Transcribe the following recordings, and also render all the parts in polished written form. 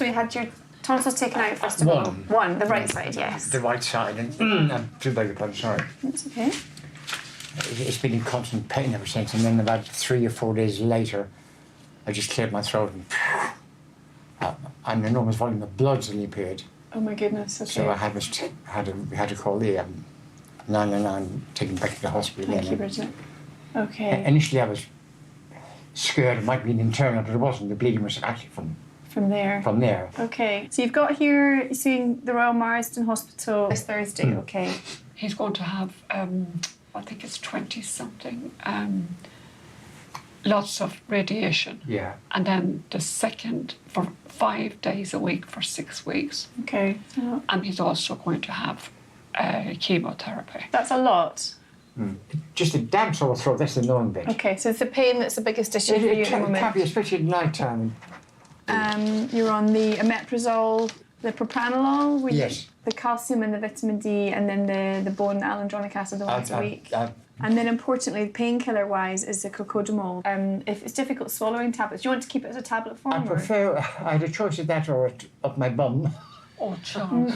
So you had your tonsils taken out first of all? One, the right side, yes. The right side, and I'm too beg your pardon, sorry. That's okay. It's been in constant pain ever since, and then about 3 or 4 days later, I just cleared my throat and an enormous volume of blood suddenly appeared. Oh my goodness, okay. So we had to call the 999, taken back to the hospital. Thank you, Brigid. Okay. Initially I was scared it might be an internal, but it wasn't. The bleeding was actually from there. From there. Okay. So you've got here, you're seeing the Royal Marsden Hospital this Thursday, okay. He's going to have, I think it's 20-something, lots of radiation. Yeah. And then the second for 5 days a week for 6 weeks. Okay. Oh. And he's also going to have chemotherapy. That's a lot. Just a damn sore throat, that's the annoying bit. Okay, so it's the pain that's the biggest issue for you at the moment. It can be, especially at night time. You're on the omeprazole, the propranolol, yes. The calcium and the vitamin D, and then the bone alendronic acid once a week. And then importantly, painkiller-wise, is the cocodamol. If it's difficult swallowing tablets, do you want to keep it as a tablet form? I prefer, I had a choice of that or of my bum. Oh, Charles.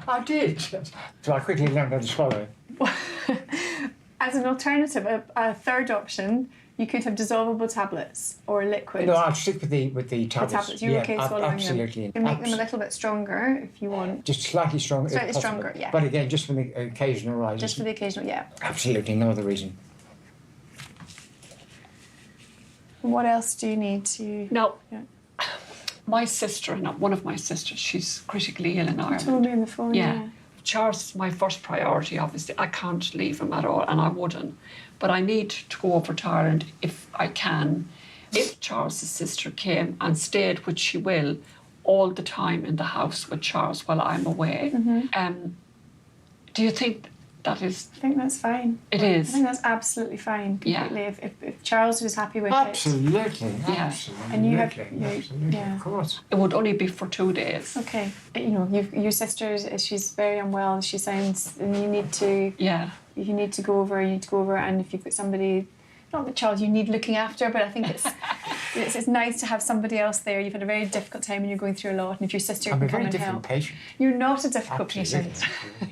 I did. So I quickly learned how to swallow it. As an alternative, a third option, you could have dissolvable tablets or liquid. No, I'll stick with the tablets. The tablets, you're okay swallowing absolutely. them? You can make them a little bit stronger if you want. Just slightly stronger. Slightly stronger, yeah. But again, just for the occasional rise. Just for the occasional, yeah. Absolutely, no other reason. And what else do you need to... No. Yeah. My sister, one of my sisters, she's critically ill in Ireland. You told me on the phone, yeah. Charles is my first priority, obviously. I can't leave him at all, and I wouldn't. But I need to go over to Ireland if I can. If Charles's sister came and stayed, which she will, all the time in the house with Charles while I'm away, do you think that is... I think that's fine. It is. I think that's absolutely fine, completely. Yeah. If Charles was happy with absolutely. it. Absolutely. And you have... Absolutely, yeah. of course. It would only be for 2 days. Okay. You know, your sister, she's very unwell, she sounds... And you need to... Yeah. If you need to go over, and if you've got somebody... Not the child you need looking after, but I think it's nice to have somebody else there. You've had a very difficult time and you're going through a lot, and if your sister can come and help... I'm a very different patient. You're not a difficult patient.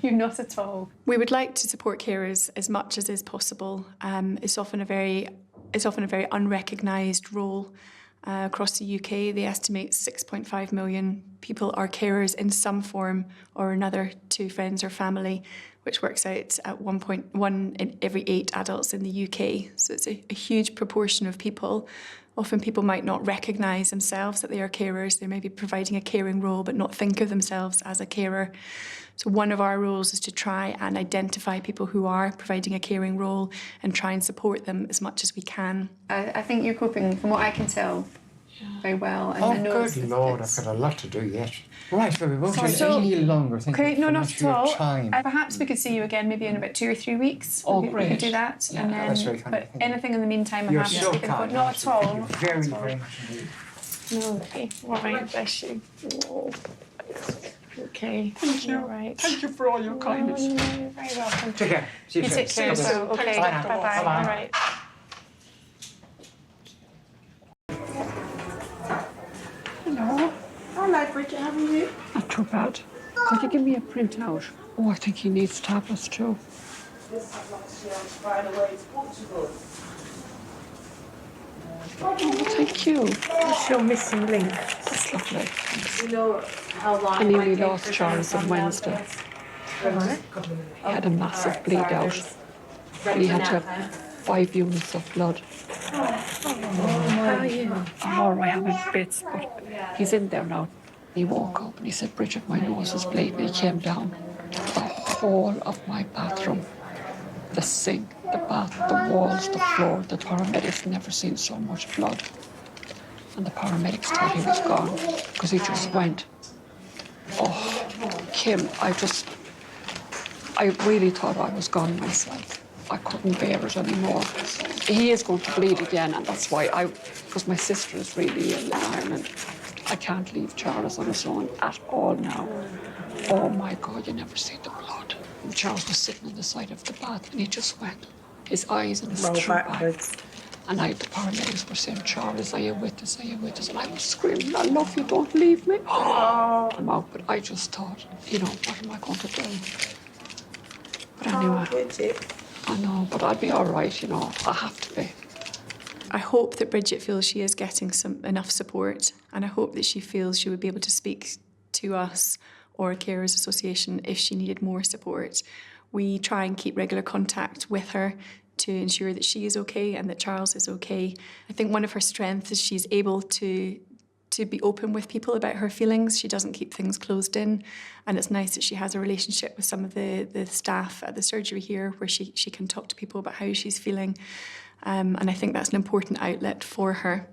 You're not at all. We would like to support carers as much as is possible. It's often a very unrecognised role across the UK. They estimate 6.5 million people are carers in some form or another to friends or family, which works out at 1.1 in every 8 adults in the UK. So it's a huge proportion of people. Often people might not recognise themselves that they are carers. They may be providing a caring role but not think of themselves as a carer. So one of our roles is to try and identify people who are providing a caring role and try and support them as much as we can. I think you're coping, from what I can tell, very well. And I know good Lord, I've got a lot to do yet. Right, but we won't take so, any longer. Thank okay, you no, not at all. Time. Perhaps we could see you again maybe in about 2 or 3 weeks. Oh, we great. could do that. Yeah, and then, that's very kind. But anything in the meantime, I'm You're happy so to keep kind. Not at all. Thank you very, very much indeed. No, okay. All right, bless you. Oh. Okay. Thank you. All right. Thank you for all your kindness. You're very welcome. Take care. See you You soon. take care. So, okay. Bye now. Bye-bye. Bye-bye. All right. Hello. Hello, Brigid, how are you? Not too bad. Could you give me a printout? Oh, I think he needs tablets too. This has right away to Portugal. Oh, thank you. That's your missing link. That's lovely. You know how long I nearly lost Charles on Wednesday. He had a massive bleed out. And he had to have 5 units of blood. How are you? I'm all right, I'm in bits, but he's in there now. He woke up and he said, Brigid, my nose is bleeding. He came down. The whole of my bathroom, the sink, the bath, the walls, the floor, the paramedics never seen so much blood. And the paramedics thought he was gone because he just went. Oh, Kim, I really thought I was gone myself. I couldn't bear it anymore. He is going to bleed again, and that's why because my sister is really ill in Ireland. I can't leave Charles on his own at all now. Oh my God, you never see the blood. And Charles was sitting on the side of the bath and he just went. His eyes and his Roll through backwards. And the paramedics were saying, Charles, are you with us? Are you with us? And I was screaming, I love you, don't leave me. Oh. I'm out, but I just thought, you know, what am I going to do? But anyway, I know, but I'll be all right, you know, I have to be. I hope that Brigid feels she is getting enough support, and I hope that she feels she would be able to speak to us or a carers association if she needed more support. We try and keep regular contact with her to ensure that she is okay and that Charles is okay. I think one of her strengths is she's able to be open with people about her feelings. She doesn't keep things closed in, and it's nice that she has a relationship with some of the staff at the surgery here where she can talk to people about how she's feeling. And I think that's an important outlet for her.